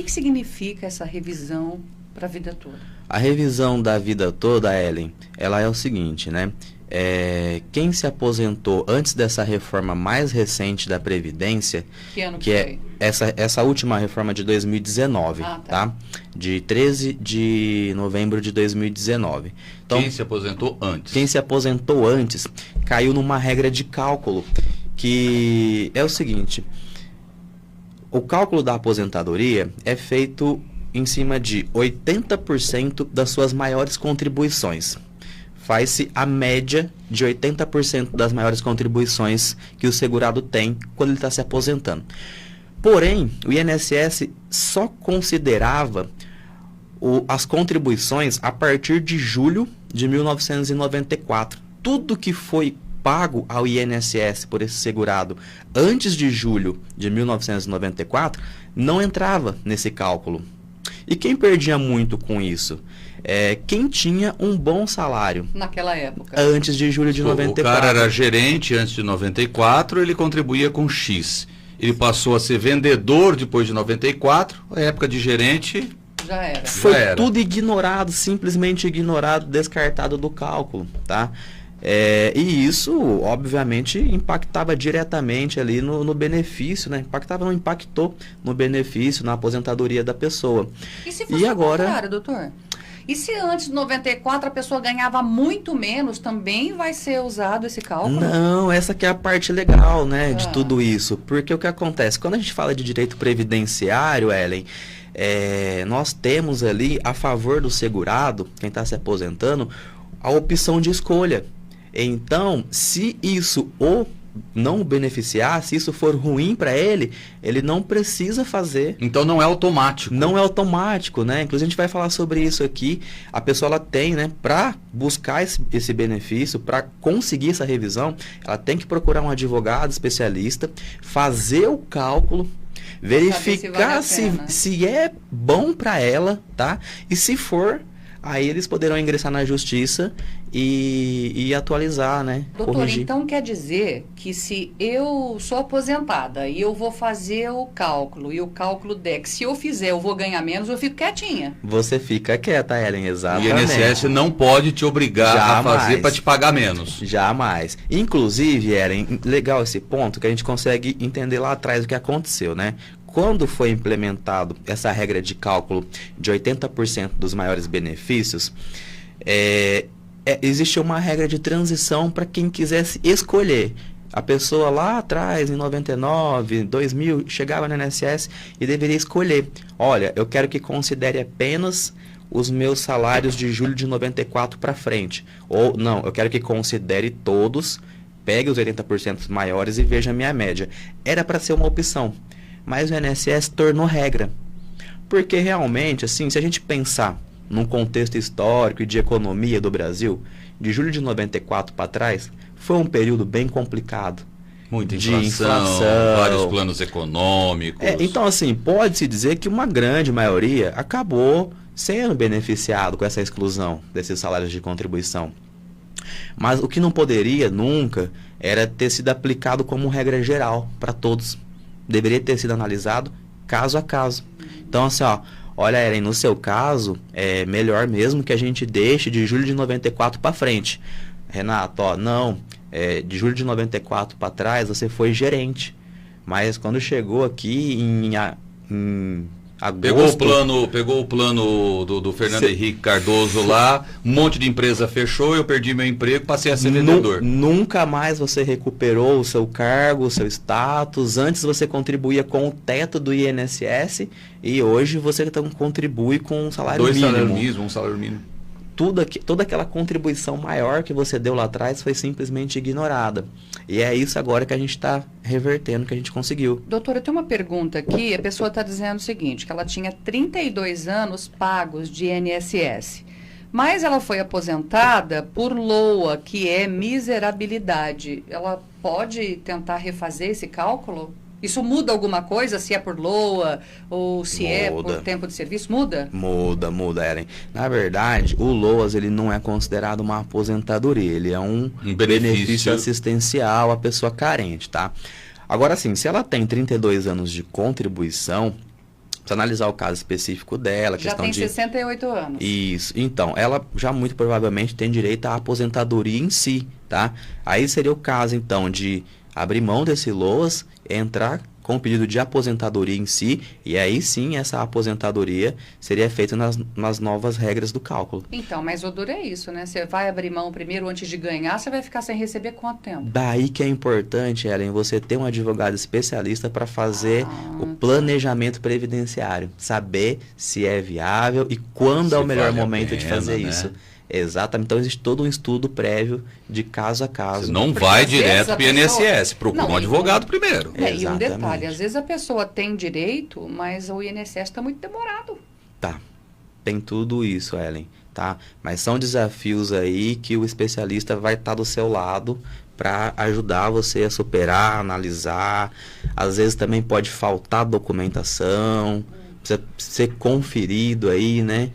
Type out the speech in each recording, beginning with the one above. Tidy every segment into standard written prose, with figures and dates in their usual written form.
que significa essa revisão para a vida toda? A revisão da vida toda, Ellen, ela é o seguinte, né? Quem se aposentou antes dessa reforma mais recente da Previdência, Que ano que foi? é essa última reforma de 2019, tá? De 13 de novembro de 2019. Então, Quem se aposentou antes? Quem se aposentou antes caiu numa regra de cálculo, que é o seguinte: o cálculo da aposentadoria é feito em cima de 80% das suas maiores contribuições. Faz-se a média de 80% das maiores contribuições que o segurado tem quando ele está se aposentando. Porém, o INSS só considerava as contribuições a partir de julho de 1994. Tudo que foi pago ao INSS por esse segurado antes de julho de 1994 não entrava nesse cálculo. E quem perdia muito com isso? Quem tinha um bom salário. Naquela época. Antes de julho de 94. O cara era gerente antes de 94, ele contribuía com X. Ele passou a ser vendedor depois de 94, a época de gerente... Já era. Foi tudo ignorado, simplesmente ignorado, descartado do cálculo, tá? E isso, obviamente, impactava diretamente ali no benefício, né? Não impactou no benefício, na aposentadoria da pessoa. E se fosse agora... o contrário, doutor? E se antes de 94 a pessoa ganhava muito menos, também vai ser usado esse cálculo? Não, essa que é a parte legal, né, de tudo isso. Porque o que acontece? Quando a gente fala de direito previdenciário, Ellen, nós temos ali, a favor do segurado, quem está se aposentando, a opção de escolha. Então, se isso não beneficiar, se isso for ruim para ele não precisa fazer. Então não é automático. Não é automático, né? Inclusive a gente vai falar sobre isso aqui. A pessoa ela tem, né, para buscar esse benefício, para conseguir essa revisão, ela tem que procurar um advogado especialista, fazer o cálculo, verificar se é bom para ela, tá? E se for, aí eles poderão ingressar na justiça e atualizar, né? Doutor, corrigir. então quer dizer que se eu sou aposentada e eu vou fazer o cálculo, e o cálculo der que se eu fizer eu vou ganhar menos, eu fico quietinha. Você fica quieta, Ellen, exatamente. O INSS não pode te obrigar a fazer para te pagar menos. Jamais. Inclusive, Ellen, legal esse ponto que a gente consegue entender lá atrás o que aconteceu, né? Quando foi implementado essa regra de cálculo de 80% dos maiores benefícios, existe uma regra de transição para quem quisesse escolher. A pessoa lá atrás, em 99, 2000, chegava no INSS e deveria escolher. Olha, eu quero que considere apenas os meus salários de julho de 94 para frente. Ou, não, eu quero que considere todos, pegue os 80% maiores e veja a minha média. Era para ser uma opção. Mas o INSS tornou regra. Porque realmente, assim, se a gente pensar num contexto histórico e de economia do Brasil, de julho de 94 para trás, foi um período bem complicado. Muita inflação, vários planos econômicos. Então, assim, pode-se dizer que uma grande maioria acabou sendo beneficiado com essa exclusão desses salários de contribuição. Mas o que não poderia nunca era ter sido aplicado como regra geral para todos. Deveria ter sido analisado caso a caso. Então, assim, olha, Ellen, no seu caso, é melhor mesmo que a gente deixe de julho de 94 para frente. Renato, de julho de 94 para trás, você foi gerente. Mas quando chegou aqui em agosto... Pegou o plano do Fernando Henrique Cardoso lá, um monte de empresa fechou, eu perdi meu emprego, passei a ser vendedor. Nunca mais você recuperou o seu cargo, o seu status. Antes você contribuía com o teto do INSS e hoje você então contribui com um salário mínimo. Um salário mínimo. Toda aquela contribuição maior que você deu lá atrás foi simplesmente ignorada. E é isso agora que a gente está revertendo, que a gente conseguiu. Doutora, eu tenho uma pergunta aqui. A pessoa está dizendo o seguinte, que ela tinha 32 anos pagos de INSS. Mas ela foi aposentada por LOA, que é miserabilidade. Ela pode tentar refazer esse cálculo? Isso muda alguma coisa, se é por LOA ou se é por tempo de serviço? Muda? Muda, Ellen. Na verdade, o LOAS ele não é considerado uma aposentadoria, ele é um benefício assistencial à pessoa carente, tá? Agora sim, se ela tem 32 anos de contribuição, Precisa analisar o caso específico dela, Já questão tem de... 68 anos. Isso. Então, ela já muito provavelmente tem direito à aposentadoria em si, tá? Aí seria o caso, então, de abrir mão desse LOAS, entrar com o pedido de aposentadoria em si, e aí sim essa aposentadoria seria feita nas novas regras do cálculo. Então, mas o duro é isso, né? Você vai abrir mão primeiro antes de ganhar, você vai ficar sem receber quanto tempo? Daí que é importante, Ellen, você ter um advogado especialista para fazer o planejamento previdenciário, saber se é viável e quando Se é o melhor vale a momento de pena, fazer né? isso. Exatamente. Então existe todo um estudo prévio de caso a caso. Você não Porque vai às vezes direto a para o INSS, pessoa- procura Não, um advogado primeiro. É, e um Exatamente. detalhe, às vezes a pessoa tem direito, mas o INSS está muito demorado. Tá. Tem tudo isso, Ellen, tá? Mas são desafios aí que o especialista vai estar do seu lado para ajudar você a superar, analisar. Às vezes também pode faltar documentação, precisa ser conferido aí, né?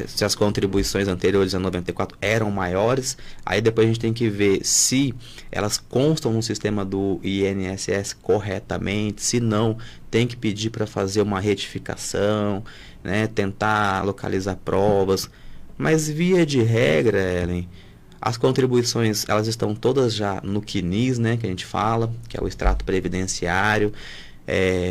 Se as contribuições anteriores a 94 eram maiores, aí depois a gente tem que ver se elas constam no sistema do INSS corretamente, se não, tem que pedir para fazer uma retificação, né, tentar localizar provas, mas via de regra, Ellen, as contribuições elas estão todas já no CNIS, né, que a gente fala, que é o extrato previdenciário,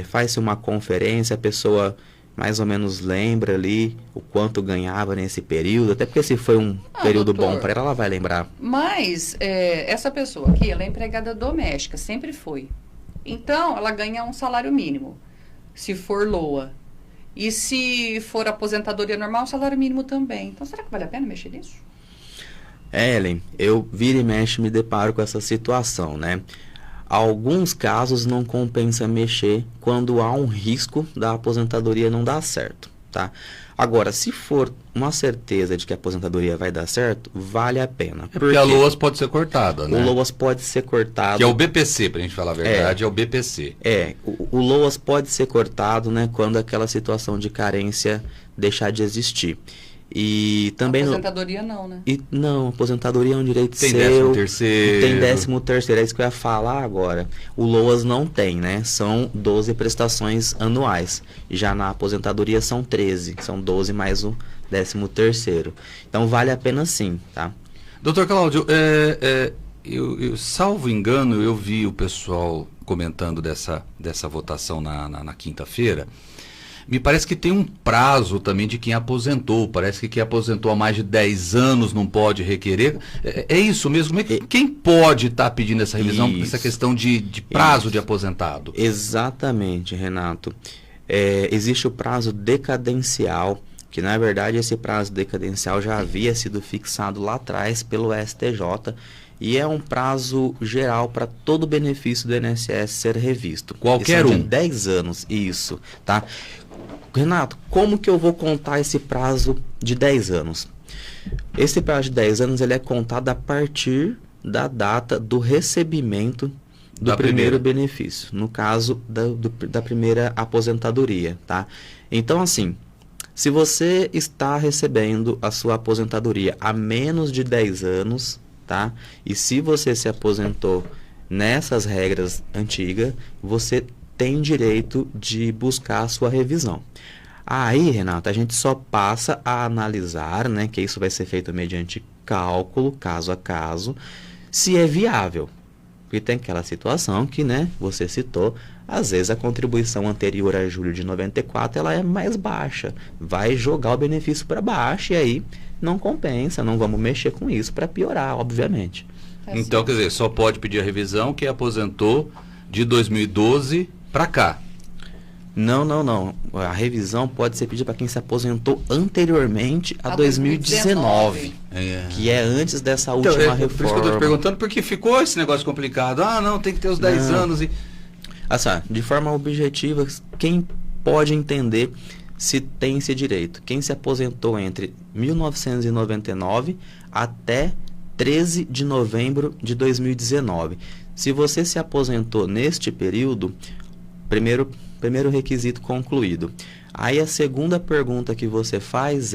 faz-se uma conferência, a pessoa mais ou menos lembra ali o quanto ganhava nesse período, até porque se foi um período doutor, bom para ela vai lembrar. Mas essa pessoa aqui, ela é empregada doméstica, sempre foi. Então, ela ganha um salário mínimo, se for LOA. E se for aposentadoria normal, um salário mínimo também. Então, será que vale a pena mexer nisso? Ellen, eu vira e mexe me deparo com essa situação, né? Alguns casos não compensa mexer quando há um risco da aposentadoria não dar certo, tá? Agora, se for uma certeza de que a aposentadoria vai dar certo, vale a pena. Porque a LOAS pode ser cortada, né? O LOAS pode ser cortado. Que é o BPC, pra gente falar a verdade, é o BPC. O LOAS pode ser cortado, né, quando aquela situação de carência deixar de existir. E também Aposentadoria não, né? Não, aposentadoria é um direito Tem seu. 13º. Tem 13º, é isso que eu ia falar agora. O LOAS não tem, né? São 12 prestações anuais. Já na aposentadoria são 13, são 12 mais o 13º. Então vale a pena sim, tá? Doutor Cláudio, eu salvo engano, eu vi o pessoal comentando dessa votação na quinta-feira. Me parece que tem um prazo também de quem aposentou. Parece que quem aposentou há mais de 10 anos não pode requerer. É isso mesmo? Quem pode estar pedindo essa revisão? Isso. Essa questão de prazo de aposentado? Exatamente, Renato. Existe o prazo decadencial, que na verdade esse prazo decadencial já havia sido fixado lá atrás pelo STJ, e é um prazo geral para todo benefício do INSS ser revisto. Qualquer um. um. De 10 anos, isso, tá? Renato, como que eu vou contar esse prazo de 10 anos? Esse prazo de 10 anos ele é contado a partir da data do recebimento do primeiro benefício, no caso da primeira aposentadoria, tá? Então, assim, se você está recebendo a sua aposentadoria há menos de 10 anos, tá? E se você se aposentou nessas regras antigas, você tem direito de buscar a sua revisão. Aí, Renato, a gente só passa a analisar, né, que isso vai ser feito mediante cálculo, caso a caso, se é viável. Porque tem aquela situação que, né, você citou, às vezes a contribuição anterior a julho de 94, ela é mais baixa. Vai jogar o benefício para baixo e aí não compensa, não vamos mexer com isso para piorar, obviamente. Então, quer dizer, só pode pedir a revisão quem aposentou de 2012 para cá. Não. A revisão pode ser pedida para quem se aposentou anteriormente a 2019, que é antes dessa última reforma. Por isso que eu estou te perguntando, porque ficou esse negócio complicado. Ah, não, tem que ter os 10 anos e... Assim, de forma objetiva, quem pode entender se tem esse direito? Quem se aposentou entre 1999 até 13 de novembro de 2019. Se você se aposentou neste período, primeiro requisito concluído. Aí a segunda pergunta que você faz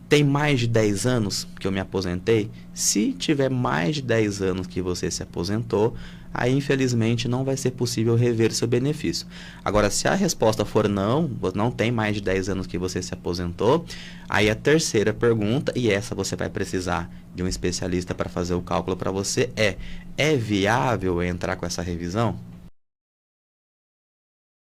tem mais de 10 anos que eu me aposentei? Se tiver mais de 10 anos que você se aposentou, aí infelizmente não vai ser possível rever seu benefício. Agora, se a resposta for não tem mais de 10 anos que você se aposentou, aí a terceira pergunta, e essa você vai precisar de um especialista para fazer o cálculo para você, é viável entrar com essa revisão?